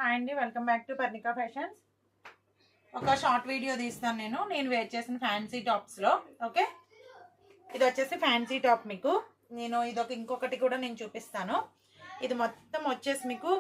Hi అండి, welcome back to Parnika fashions. ఒక short video తీస్తాను నేను వేర్ చేసిన ఫ్యాన్సీ టాప్స్లో. ఓకే, ఇది వచ్చేసి ఫ్యాన్సీ టాప్. మీకు నేను ఇంకొకటి కూడా నేను చూపిస్తాను. ఇది మొత్తం వచ్చేసి మీకు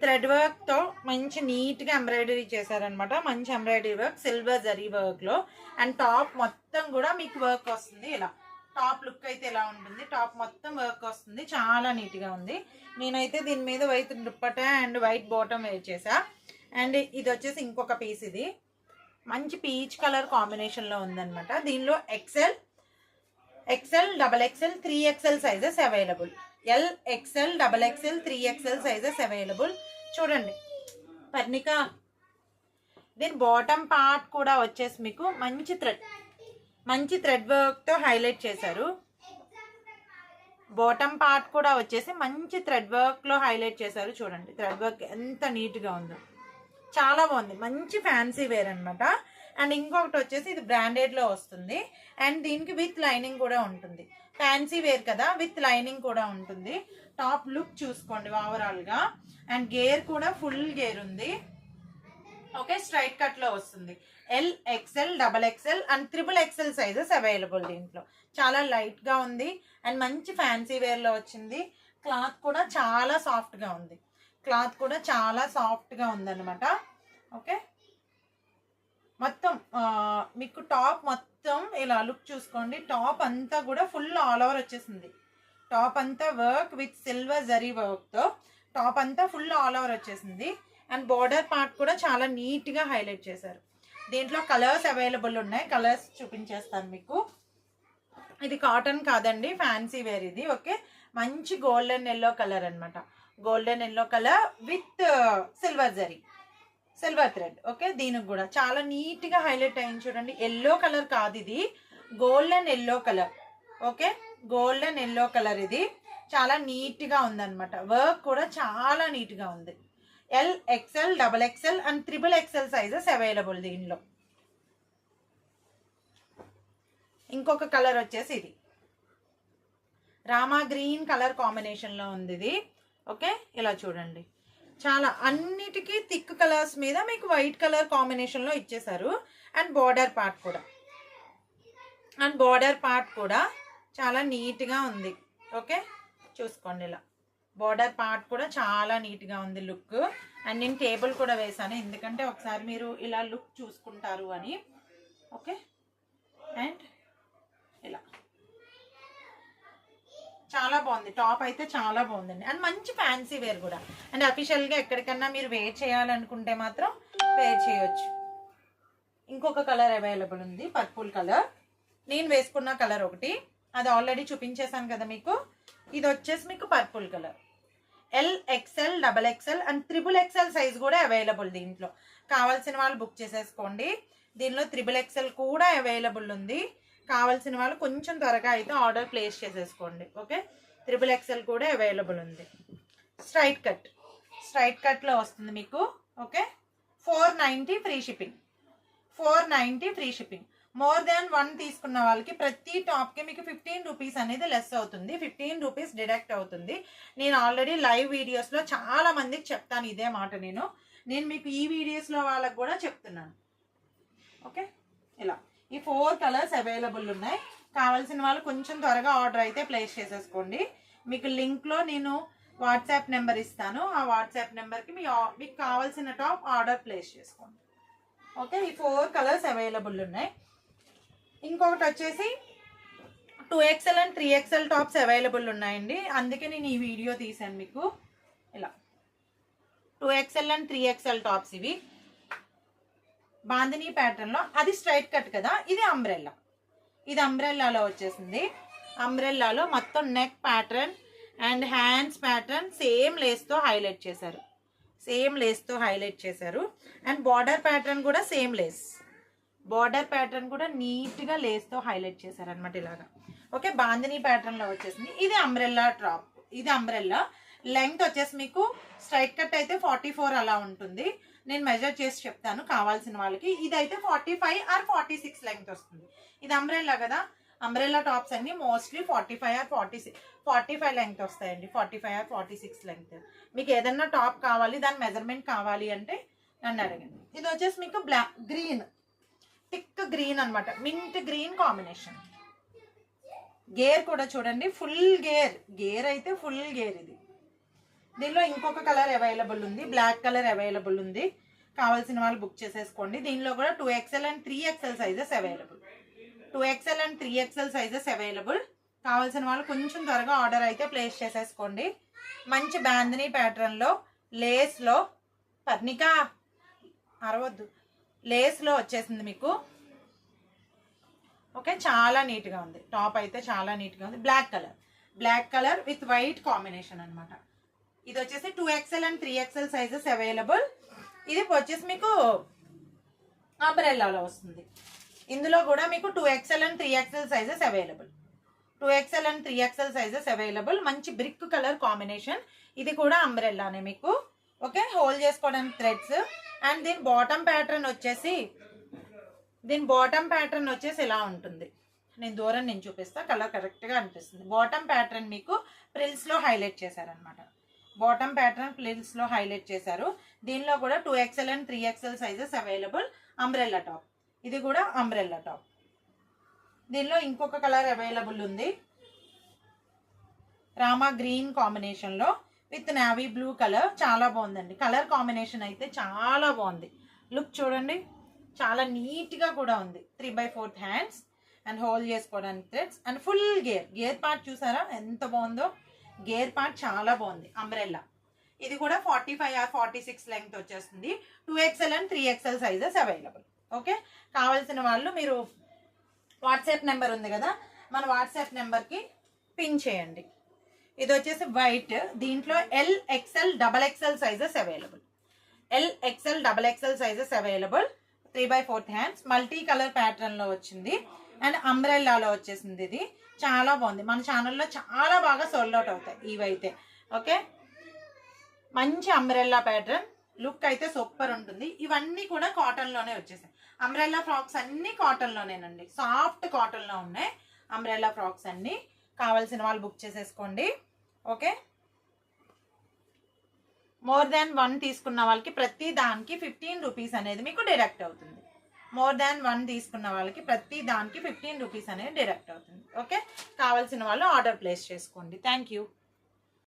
థ్రెడ్ వర్క్తో మంచి నీట్గా ఎంబ్రాయిడరీ చేశారనమాట. మంచి ఎంబ్రాయిడరీ వర్క్, సిల్వర్ జరీ వర్క్లో. అండ్ టాప్ మొత్తం కూడా మీకు వర్క్ వస్తుంది. ఇలా టాప్ లుక్ అయితే ఎలా ఉంటుంది, టాప్ మొత్తం వర్క్ వస్తుంది, చాలా నీట్గా ఉంది. నేనైతే దీని మీద white dupatta and white bottom wear చేసా. అండ్ ఇది వచ్చేసి ఇంకొక పీస్. ఇది మంచి పీచ్ కలర్ కాంబినేషన్లో ఉందన్నమాట. దీనిలో XL, double XL, 3XL sizes available. L, XL, double XL, 3XL sizes available. చూడండి పర్ణికా, దీని బాటమ్ పార్ట్ కూడా వచ్చేసి మీకు మంచి థ్రెడ్ వర్క్తో హైలైట్ చేశారు. బాటమ్ పార్ట్ కూడా వచ్చేసి మంచి థ్రెడ్ వర్క్లో హైలైట్ చేశారు. చూడండి థ్రెడ్ వర్క్ ఎంత నీట్గా ఉందో, చాలా బాగుంది. మంచి ఫ్యాన్సీ వేర్ అనమాట. అండ్ ఇంకొకటి వచ్చేసి ఇది బ్రాండెడ్లో వస్తుంది. అండ్ దీనికి విత్ లైనింగ్ కూడా ఉంటుంది. ఫ్యాన్సీ వేర్ కదా, విత్ లైనింగ్ కూడా ఉంటుంది. టాప్ లుక్ చూసుకోండి ఓవరాల్గా. అండ్ గేర్ కూడా ఫుల్ గేర్ ఉంది. ఓకే, స్ట్రైట్ కట్లో వస్తుంది. L, XL, double XL and XXL sizes available. దీంట్లో చాలా లైట్గా ఉంది అండ్ మంచి ఫ్యాన్సీ వేర్లో వచ్చింది. క్లాత్ కూడా చాలా సాఫ్ట్గా ఉంది. ఉందన్నమాట. ఓకే, మొత్తం మీకు టాప్ మొత్తం ఇలా లుక్ చూసుకోండి. టాప్ అంతా కూడా ఫుల్ ఆల్ ఓవర్ వచ్చేసింది. టాప్ అంతా వర్క్ విత్ సిల్వర్ జరీ వర్క్తో టాప్ అంతా ఫుల్ ఆల్ ఓవర్ వచ్చేసింది. అండ్ బార్డర్ పార్ట్ కూడా చాలా నీట్గా హైలైట్ చేశారు. దీంట్లో కలర్స్ అవైలబుల్ ఉన్నాయి, కలర్స్ చూపించేస్తాను మీకు. ఇది కాటన్ కాదండి, ఫ్యాన్సీ వేర్ ఇది. ఓకే, మంచి గోల్డెన్ ఎల్లో కలర్ అనమాట. Golden yellow colour with silver zari, silver thread. Okay, దీనికి కూడా చాలా నీట్గా హైలైట్ అయింది. చూడండి ఎల్లో కలర్ కాదు, ఇది golden yellow colour. Okay, golden yellow colour. ఇది చాలా నీట్గా ఉందన్నమాట. వర్క్ కూడా చాలా నీట్గా ఉంది. L, XL, double XL and XXL sizes available. దీనిలో ఇంకొక కలర్ వచ్చేసి ఇది రామా గ్రీన్ కలర్ కాంబినేషన్లో ఉంది ఇది. ఓకే, ఇలా చూడండి, చాలా అన్నిటికీ థిక్ కలర్స్ మీద మీకు వైట్ కలర్ కాంబినేషన్లో ఇచ్చేసారు. అండ్ బార్డర్ పార్ట్ కూడా చాలా నీట్గా ఉంది. ఓకే, చూసుకోండి ఇలా బార్డర్ పార్ట్ కూడా చాలా నీట్గా ఉంది లుక్. అండ్ నేను టేబుల్ కూడా వేసాను, ఎందుకంటే ఒకసారి మీరు ఇలా లుక్ చూసుకుంటారు అని. ఓకే, అండ్ ఇలా చాలా బాగుంది. టాప్ అయితే చాలా బాగుందండి. అండ్ మంచి ఫ్యాన్సీ వేర్ కూడా. అండ్ అఫీషియల్గా ఎక్కడికన్నా మీరు వేర్ చేయాలనుకుంటే మాత్రం వేర్ చేయొచ్చు. ఇంకొక కలర్ అవైలబుల్ ఉంది, పర్పుల్ కలర్. నేను వేసుకున్న కలర్ ఒకటి, అది ఆల్రెడీ చూపించేశాను కదా మీకు. ఇది వచ్చేసి మీకు purple colour. L, XL, double XL and XXL size కూడా అవైలబుల్. దీంట్లో కావాల్సిన వాళ్ళు బుక్ చేసేసుకోండి. దీనిలో XXL కూడా అవైలబుల్ ఉంది. కావాల్సిన వాళ్ళు కొంచెం త్వరగా అయితే ఆర్డర్ ప్లేస్ చేసేసుకోండి. ఓకే, XXL కూడా అవైలబుల్ ఉంది. స్ట్రైట్ కట్లో వస్తుంది మీకు. Okay, 490 free shipping. 490 free shipping. More than 1 తీసుకున్న వాళ్ళకి ప్రతి టాప్కి మీకు 15 రూపీస్ అనేది లెస్ అవుతుంది. 15 రూపీస్ డిడక్ట్ అవుతుంది. నేను ఆల్రెడీ లైవ్ వీడియోస్లో చాలా మందికి చెప్తాను ఇదే మాట. నేను మీకు ఈ వీడియోస్లో వాళ్ళకి కూడా చెప్తున్నాను. ఓకే, ఇలా ఈ 4 కలర్స్ అవైలబుల్ ఉన్నాయి. కావాల్సిన వాళ్ళు కొంచెం త్వరగా ఆర్డర్ అయితే ప్లేస్ చేసేసుకోండి. మీకు లింక్లో నేను వాట్సాప్ నెంబర్ ఇస్తాను. ఆ వాట్సాప్ నెంబర్కి మీకు కావాల్సిన టాప్ ఆర్డర్ ప్లేస్ చేసుకోండి. ఓకే, ఈ 4 కలర్స్ అవైలబుల్ ఉన్నాయి. ఇంకొకటి వచ్చేసి 2XL and 3XL tops available ఉన్నాయండి. అందుకే నేను ఈ వీడియో తీసాను మీకు. ఇలా 2XL అండ్ 3XL టాప్స్. ఇవి బాందినీ ప్యాటర్న్లో, అది స్ట్రైట్ కట్ కదా, ఇది అంబ్రెల్లా. ఇది అంబ్రెల్లాలో వచ్చేసింది. అంబ్రెల్లాలో మొత్తం neck pattern and hands pattern same లేస్తో హైలైట్ చేశారు. అండ్ బార్డర్ ప్యాటర్న్ కూడా సేమ్ లేస్. బార్డర్ ప్యాటర్న్ కూడా నీట్గా లేస్తో హైలైట్ చేశారనమాట ఇలాగా. ఓకే, బాందినీ ప్యాటర్న్లో వచ్చేసింది. ఇది అంబ్రెల్లా టాప్. ఇది అంబ్రెల్లా లెంగ్త్ వచ్చేసి మీకు స్ట్రైట్ కట్ అయితే 44 అలా ఉంటుంది. నేను మెజర్ చేసి చెప్తాను కావాల్సిన వాళ్ళకి. ఇదైతే 45 ఆర్ 46 లెంగ్త్ వస్తుంది. ఇది అంబ్రెల్లా కదా, అంబ్రెల్లా టాప్స్ అన్ని మోస్ట్లీ 45 ఆర్ 45 లెంగ్త్ వస్తాయండి. 45 ఆర్ 46 లెంగ్త్. మీకు ఏదన్నా టాప్ కావాలి, దాని మెజర్మెంట్ కావాలి అంటే నన్ను అడగండి. ఇది వచ్చేసి మీకు బ్లాక్ గ్రీన్, థిక్ గ్రీన్ అనమాట, మింట్ గ్రీన్ కాంబినేషన్. గేర్ కూడా చూడండి, ఫుల్ గేర్ అయితే ఫుల్ గేర్. ఇది దీనిలో ఇంకొక కలర్ అవైలబుల్ ఉంది, బ్లాక్ కలర్ అవైలబుల్ ఉంది. కావాల్సిన వాళ్ళు బుక్ చేసేసుకోండి. దీనిలో కూడా 2XL and 3XL sizes available. 2XL and 3XL sizes available. కావాల్సిన వాళ్ళు కొంచెం త్వరగా ఆర్డర్ అయితే ప్లేస్ చేసేసుకోండి. మంచి బాందినీ ప్యాటర్న్లో, లేస్లో, పర్ణిక అరవద్దు, లేస్లో వచ్చేసింది మీకు. ఓకే, చాలా నీట్గా ఉంది. టాప్ అయితే చాలా నీట్గా ఉంది. Black colour with white combination అనమాట. ఇది వచ్చేసి 2XL and 3XL sizes available. ఇది వచ్చేసి మీకు అంబ్రెల్లాలో వస్తుంది. ఇందులో కూడా మీకు 2XL and 3XL sizes available. 2XL and 3XL sizes available. మంచి బ్రిక్ కలర్ కాంబినేషన్. ఇది కూడా అంబ్రెల్లానే మీకు. ఓకే, హోల్డ్ చేసుకోవడానికి థ్రెడ్స్. అండ్ దీని బాటమ్ ప్యాటర్న్ వచ్చేసి ఇలా ఉంటుంది. నేను దూరం నేను చూపిస్తా, కలర్ కరెక్ట్గా అనిపిస్తుంది. బాటమ్ ప్యాటర్న్ మీకు ప్రిల్స్లో హైలైట్ చేశారనమాట. బాటమ్ ప్యాటర్న్ ప్రిల్స్లో హైలైట్ చేశారు. దీనిలో కూడా 2XL and 3XL sizes available. Umbrella top. ఇది కూడా అంబ్రెల్లా టాప్. దీనిలో ఇంకొక కలర్ అవైలబుల్ ఉంది, రామా గ్రీన్ కాంబినేషన్లో విత్ నావీ బ్లూ కలర్. చాలా బాగుందండి. కలర్ కాంబినేషన్ అయితే చాలా బాగుంది. లుక్ చూడండి, చాలా నీట్గా కూడా ఉంది. 3/4 హ్యాండ్స్ అండ్ హోల్డ్ చేసుకోవడానికి threads and full gear part చూసారా ఎంత బాగుందో. గేర్ పార్ట్ చాలా బాగుంది. అంబ్రెల్లా. ఇది కూడా 45 ఆర్ 46 లెంగ్త్ వచ్చేస్తుంది. 2XL and 3XL sizes available. Okay, కావాల్సిన వాళ్ళు మీరు వాట్సాప్ నెంబర్ ఉంది కదా, మన వాట్సాప్ నెంబర్కి పిన్ చేయండి. ఇది వచ్చేసి వైట్. దీంట్లో LXL XXL sizes available. LXL XXL sizes available. 3/4 hands multi colour ప్యాటర్న్లో వచ్చింది అండ్ అంబ్రెల్లాలో వచ్చేసింది. ఇది చాలా బాగుంది. మన ఛానల్లో చాలా బాగా సోల్డ్ అవుట్ అవుతాయి ఇవైతే. ఓకే, మంచి అంబ్రెల్లా ప్యాటర్న్. లుక్ అయితే సూపర్ ఉంటుంది. ఇవన్నీ కూడా కాటన్లోనే వచ్చేసాయి. అంబ్రెల్లా ఫ్రాక్స్ అన్నీ కాటన్లోనేనండి, సాఫ్ట్ కాటన్లో ఉన్నాయి అంబ్రెల్లా ఫ్రాక్స్ అన్నీ. కావాల్సిన వాళ్ళు బుక్ చేసేసుకోండి. ఓకే, మోర్ దాన్ 1 తీసుకున్న వాళ్ళకి ప్రతి దానికి 15 రూపీస్ అనేది మీకు డిడక్ట్ అవుతుంది. మోర్ దాన్ 1 తీసుకున్న వాళ్ళకి ప్రతి దానికి 15 రూపీస్ అనేది డిడక్ట్ అవుతుంది. ఓకే, కావాల్సిన వాళ్ళు ఆర్డర్ ప్లేస్ చేసుకోండి. Thank you.